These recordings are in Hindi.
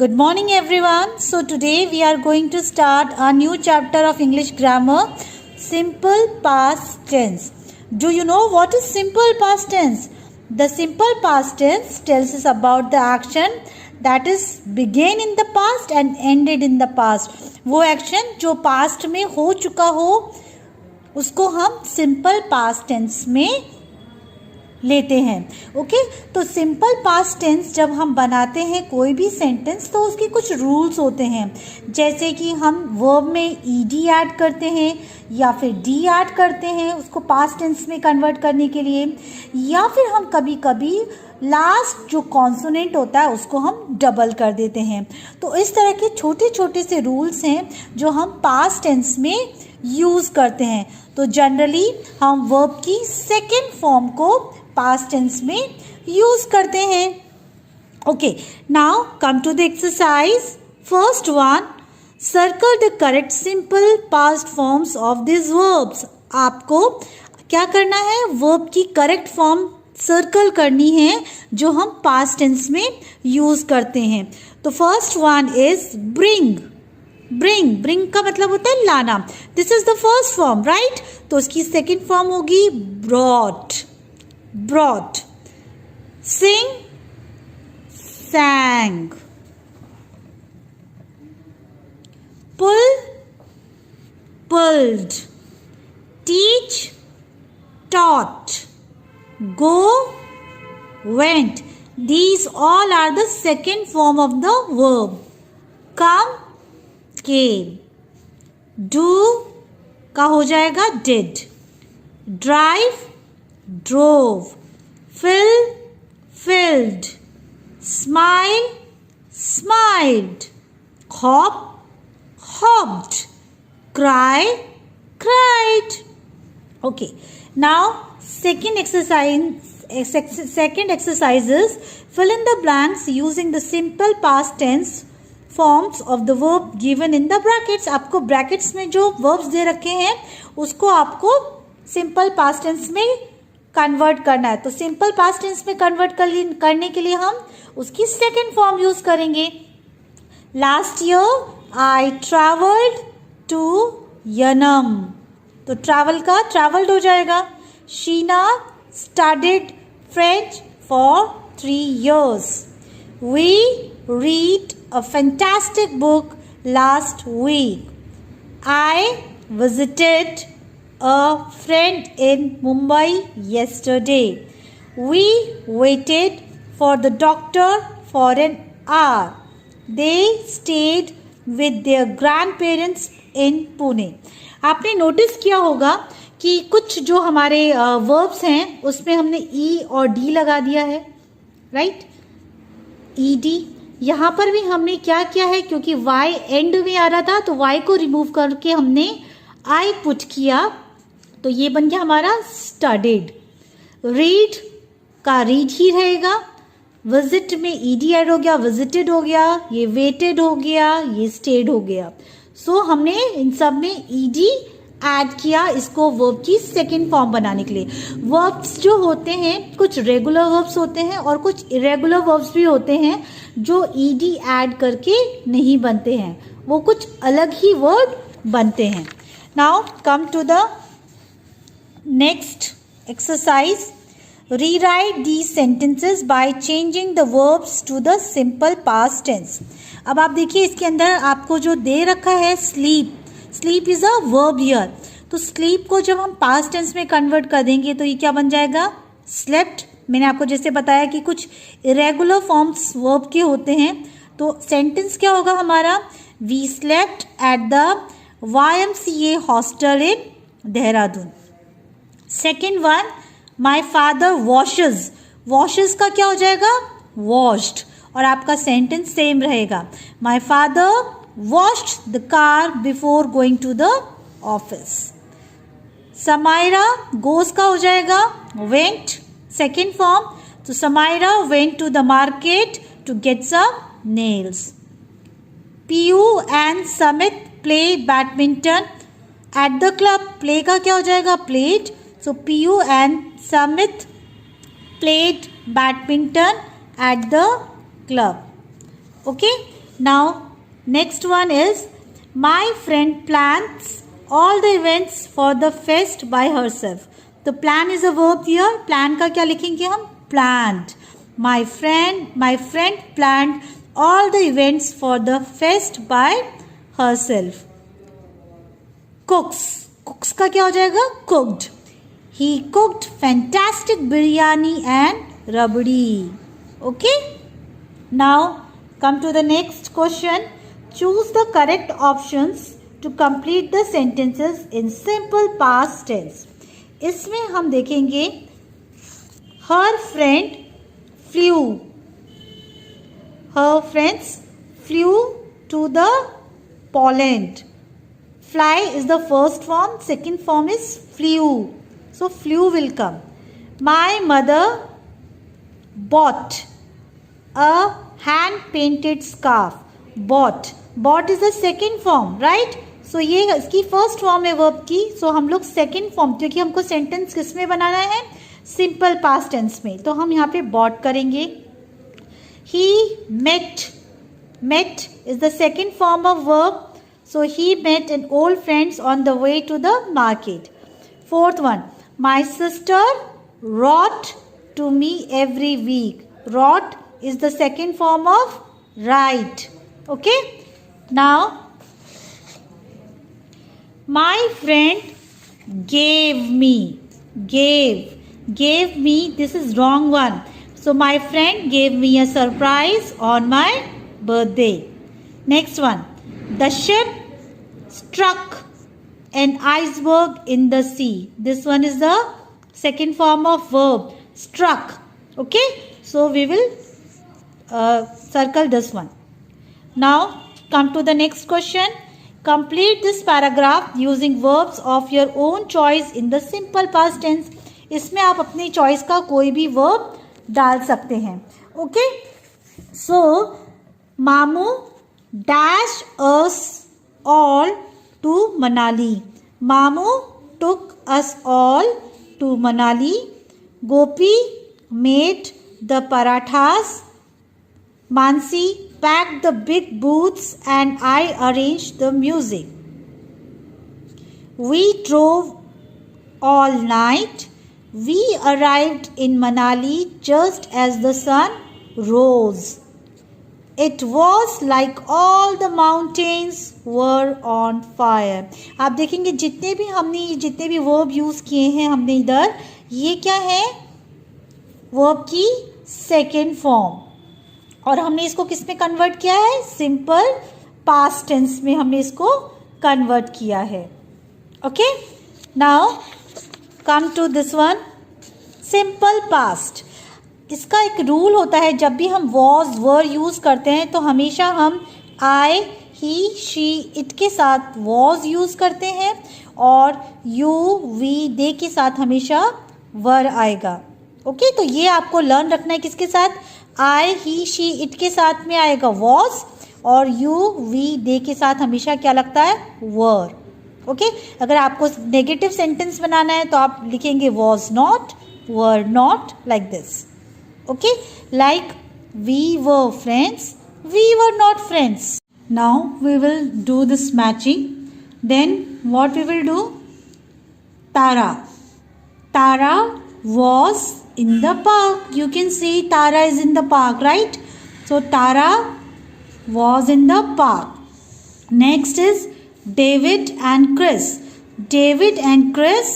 Good morning everyone. So today we are going to start a new chapter of English grammar, simple past tense. Do you know what is simple past tense? The simple past tense tells us about the action that is began in the past and ended in the past. वो action जो past में हो चुका हो उसको हम simple past tense में लेते हैं. ओके तो सिंपल पास्ट टेंस जब हम बनाते हैं कोई भी सेंटेंस तो उसके कुछ रूल्स होते हैं, जैसे कि हम वर्ब में ईडी ऐड करते हैं या फिर डी ऐड करते हैं उसको पास्ट टेंस में कन्वर्ट करने के लिए, या फिर हम कभी कभी लास्ट जो कॉन्सोनेंट होता है उसको हम डबल कर देते हैं. तो इस तरह के छोटे छोटे से रूल्स हैं जो हम पास्ट टेंस में यूज़ करते हैं. तो जनरली हम वर्ब की सेकेंड फॉर्म को पास्ट टेंस में यूज करते हैं. Okay now come to the exercise. First one, circle the correct simple past forms of this verbs. आपको क्या करना है, वर्ब की करेक्ट फॉर्म सर्कल करनी है जो हम पास्ट टेंस में यूज करते हैं. तो first one is bring. Bring bring का मतलब होता है लाना. This is the first form, right. तो उसकी सेकेंड फॉर्म होगी brought. brought. Sing, sang. Pull, pulled. Teach, taught. Go, went. These all are the second form of the verb. Come, came. Do का हो जाएगा did. Drive, drove. Fill, filled. Smile, smiled. Hop, hopped. Cry, cried. Okay. Now second exercise is fill in the blanks using the simple past tense forms of the verb given in the brackets. आपको brackets में जो verbs दे रखे हैं उसको आपको simple past tense में कन्वर्ट करना है. तो सिंपल पास्ट टेंस में कन्वर्ट करने के लिए हम उसकी सेकेंड फॉर्म यूज करेंगे. Last year I travelled to Yanam. तो ट्रैवल का ट्रैवल्ड हो जाएगा. Sheena studied French for 3 years. We read a fantastic book last week. I visited a friend in Mumbai yesterday. We waited for the doctor for an hour. They stayed with their grandparents in Pune. आपने नोटिस किया होगा कि कुछ जो हमारे वर्ब्स हैं उसमें हमने ई और डी लगा दिया है, राइट. E D. यहाँ पर भी हमने क्या किया है, क्योंकि वाई एंड में आ रहा था तो वाई को रिमूव करके हमने आई पुट किया, तो ये बन गया हमारा स्टडीड. रीड का रीड ही रहेगा. विजिट में ईडी ऐड हो गया, विजिटेड हो गया. ये वेटेड हो गया, ये स्टेड हो गया. सो हमने इन सब में ईडी ऐड किया इसको वर्ब की सेकेंड फॉर्म बनाने के लिए. वर्ब्स जो होते हैं कुछ रेगुलर वर्ब्स होते हैं और कुछ इरेगुलर वर्ब्स भी होते हैं जो ईडी ऐड करके नहीं बनते हैं, वो कुछ अलग ही वर्ड बनते हैं. Now come to the next exercise. Rewrite these sentences by changing the verbs to the simple past tense. अब आप देखिए इसके अंदर आपको जो दे रखा है sleep. Sleep is a verb here. तो sleep को जब हम past tense में convert कर देंगे तो ये क्या बन जाएगा, slept. मैंने आपको जैसे बताया कि कुछ irregular forms verb के होते हैं. तो sentence क्या होगा हमारा, we slept at the YMCA hostel in Dehradun. Second one, my father washes. Washes का क्या हो जाएगा, वॉश्ड. और आपका सेंटेंस सेम रहेगा, my father washed the car before going to the office. Samaira goes का हो जाएगा वेंट, सेकेंड फॉर्म. तो Samaira went to the market to get some nails. Piyu and Samit play badminton at the club. Play का क्या हो जाएगा, played. So Piyu and Samit played badminton at the club. Okay. Now next one is my friend plans all the events for the fest by herself. तो plan is a verb here. Plan का क्या लिखेंगे हम? Planned. My friend planned all the events for the fest by herself. Cooks का क्या हो जाएगा? Cooked. He cooked fantastic biryani and rabdi. Okay. Now come to the next question. Choose the correct options to complete the sentences in simple past tense. इसमें हम देखेंगे her friend flew. Her friends flew to the Poland. Fly is the first form, second form is flew. So flew will come. My mother bought a hand painted scarf. Bought is the second form, right? So ये इसकी फर्स्ट फॉर्म है वर्ब की. So हम लोग सेकेंड फॉर्म, क्योंकि हमको सेंटेंस किस में बनाना है? सिंपल पास्ट टेंस में. तो हम यहाँ पे bought करेंगे. He met is the second form of verb. So he met an old friends on the way to the market. Fourth one, my sister wrote to me every week. Wrote is the second form of write. Okay. Now my friend gave me. This is wrong one. So my friend gave me a surprise on my birthday. Next one, the ship struck an iceberg in the sea. This one is the second form of verb, struck. Okay. So we will circle this one. Now come to the next question. Complete this paragraph using verbs of your own choice in the simple past tense. इसमें आप अपनी चॉइस का कोई भी वर्ब डाल सकते हैं. Okay. So mamu dash us all to Manali. Mamu took us all to Manali. Gopi made the parathas. Mansi packed the big boots and I arranged the music. We drove all night. We arrived in Manali just as the sun rose. It was like all the mountains were on fire. आप देखेंगे जितने भी वर्ब यूज़ किए हैं हमने इधर, ये क्या है? वर्ब की सेकेंड फॉर्म. और हमने इसको किस में कन्वर्ट किया है? सिंपल पास्ट टेंस में हमने इसको कन्वर्ट किया है. Okay. Now come to this one, simple past. इसका एक रूल होता है, जब भी हम वॉज वर यूज़ करते हैं तो हमेशा हम आई, ही, शी, इट के साथ वॉज यूज़ करते हैं और यू, वी, दे के साथ हमेशा वर आएगा. ओके. तो ये आपको लर्न रखना है. किसके साथ? आई, ही, शी, इट के साथ में आएगा वॉज और यू, वी, दे के साथ हमेशा क्या लगता है? वर. ओके. अगर आपको नेगेटिव सेंटेंस बनाना है तो आप लिखेंगे was not, were not, like this. Okay. Like we were friends, we were not friends. Now we will do this matching. Then what we will do? Tara was in the park. You can see Tara is in the park, right? So Tara was in the park. Next is David and Chris. David and Chris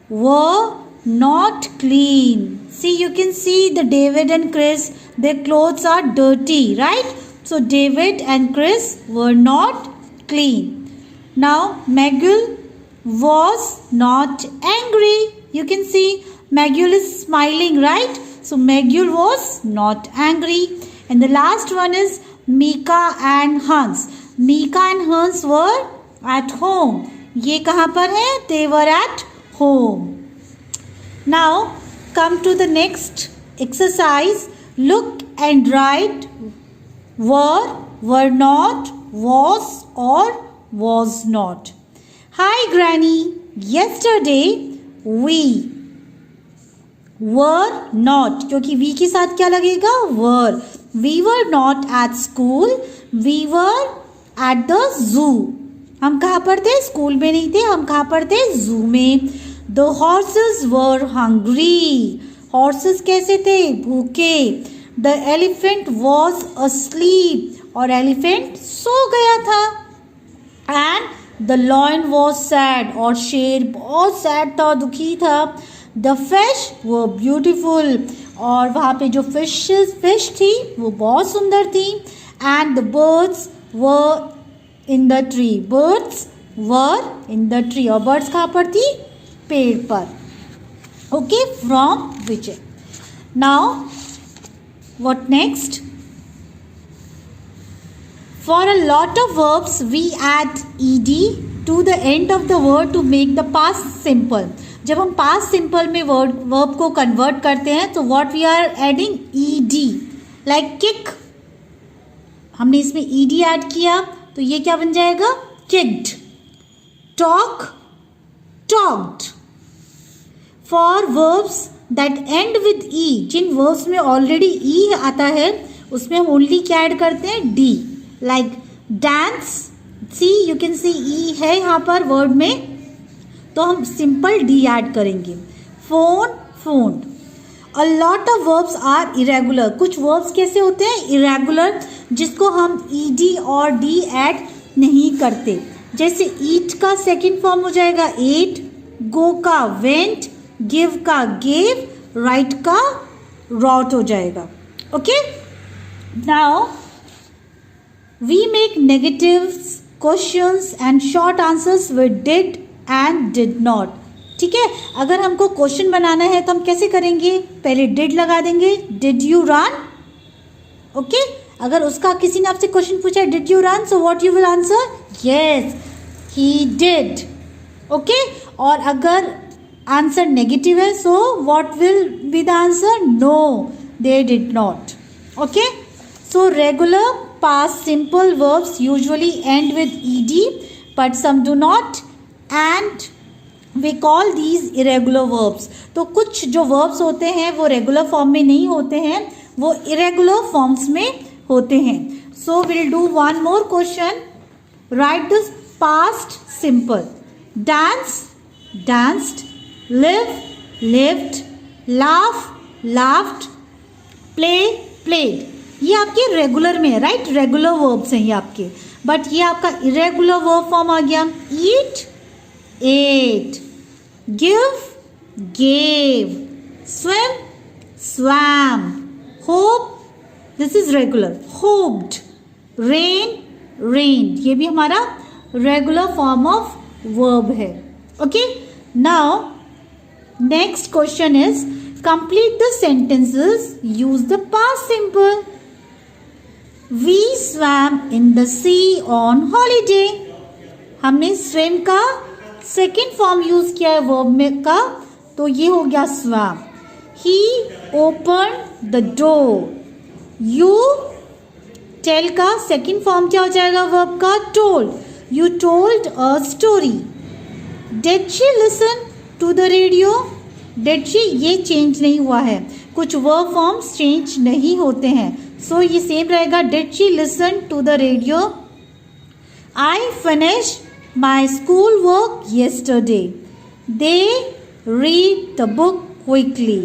were not clean. See, you can see the David and Chris, their clothes are dirty, right? So David and Chris were not clean. Now Megul was not angry. You can see Megul is smiling, right? So Megul was not angry. And the last one is Mika and Hans. Mika and Hans were at home. ये कहाँ पर है? They were at home. Now come to the next exercise. Look and write were not, was or was not. Hi Granny. Yesterday we were not, क्योंकि we के साथ क्या लगेगा? were. We were not at school, we were at the zoo. हम कहाँ पर थे? स्कूल में नहीं थे, हम कहाँ पर थे? जू में। The horses were hungry, horses कैसे थे? भूखे। द एलिफेंट वॉज अस्लीप, और एलिफेंट सो गया था। And the lion was sad, और शेर बहुत सैड था, दुखी था। द फिश वो ब्यूटिफुल, और वहाँ पे जो फिश थी वो बहुत सुंदर थी। And the birds were in the tree, birds were in the tree, और बर्ड्स कहाँ पर थी? पेड़ पर। Okay, from Vijay. Now what next? For a lot of verbs, we add ed to the end of the word to make the past simple. जब हम past simple में verb को convert करते हैं तो what we are adding? ed. Like kick, हमने इसमें ed add किया तो ये क्या बन जाएगा? kicked. talk, talked. For verbs that end with e, Jin verbs में already e आता है उसमें हम only क्या add करते हैं? d. Like dance, see you can see e है यहाँ पर वर्ड में, तो हम सिंपल d ऐड करेंगे। Phone, phone. A lot of verbs are irregular, कुछ verbs कैसे होते हैं? irregular, जिसको हम ed और d ऐड नहीं करते। जैसे eat का सेकेंड फॉर्म हो जाएगा ate, go का went, give का gave, write का wrote हो जाएगा। Okay, now we make negatives, questions and short answers with did and did not. ठीक है, अगर हमको क्वेश्चन बनाना है तो हम कैसे करेंगे? पहले did लगा देंगे, did you run? ओके, अगर उसका किसी ने आपसे क्वेश्चन पूछा है did you run, so what you will answer? Yes, he did. Okay, और अगर आंसर नेगेटिव है so what will be the answer? No, they did not. Okay, so regular past simple verbs usually end with ed, but some do not, and we call these irregular verbs. तो कुछ जो verbs होते हैं वो regular form में नहीं होते हैं, वो irregular forms में होते हैं. So we'll do one more question. Write the past simple. Dance, danced. Live, lived. Laugh, laughed. Play, played. ये आपके रेगुलर में है, राइट? रेगुलर वर्ब्स हैं ये आपके, बट ये आपका इरेगुलर वर्ब फॉर्म आ गया. Eat, ate. Give, gave. Swim, swam. Hope, this is regular, hoped. Rain, rained. ये भी हमारा रेगुलर फॉर्म ऑफ वर्ब है. Okay, now next question is complete the sentences, use the past simple. We swam in the sea on holiday. हमने swim का सेकेंड फॉर्म यूज किया है वर्ब में का, तो ये हो गया swam. He opened the door. You tell का सेकेंड फॉर्म क्या हो जाएगा वर्ब का? told. You told a story. Did she listen to the radio? Did she, ये चेंज नहीं हुआ है, कुछ वर्ब फॉर्म्स चेंज नहीं होते हैं, सो ये सेम रहेगा. Did she listen to the radio? I finished my school work yesterday. They read the book quickly.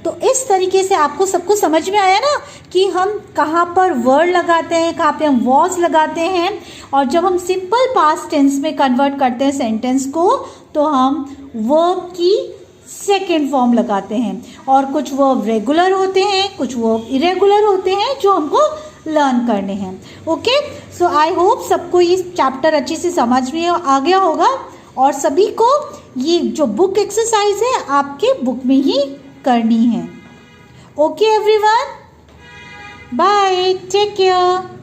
तो इस तरीके से आपको सबको समझ में आया ना कि हम कहाँ पर वर्ड लगाते हैं, कहाँ पे हम वॉज लगाते हैं, और जब हम सिंपल पास्ट टेंस में कन्वर्ट करते हैं सेंटेंस को तो हम वर्ब की सेकेंड फॉर्म लगाते हैं. और कुछ वर्ब रेगुलर होते हैं, कुछ वर्ब इरेगुलर होते हैं जो हमको लर्न करने हैं. ओके, सो आई होप सबको ये चैप्टर अच्छे से समझ में आ गया होगा, और सभी को ये जो बुक एक्सरसाइज है आपके बुक में ही करनी है. Okay everyone, bye, take care.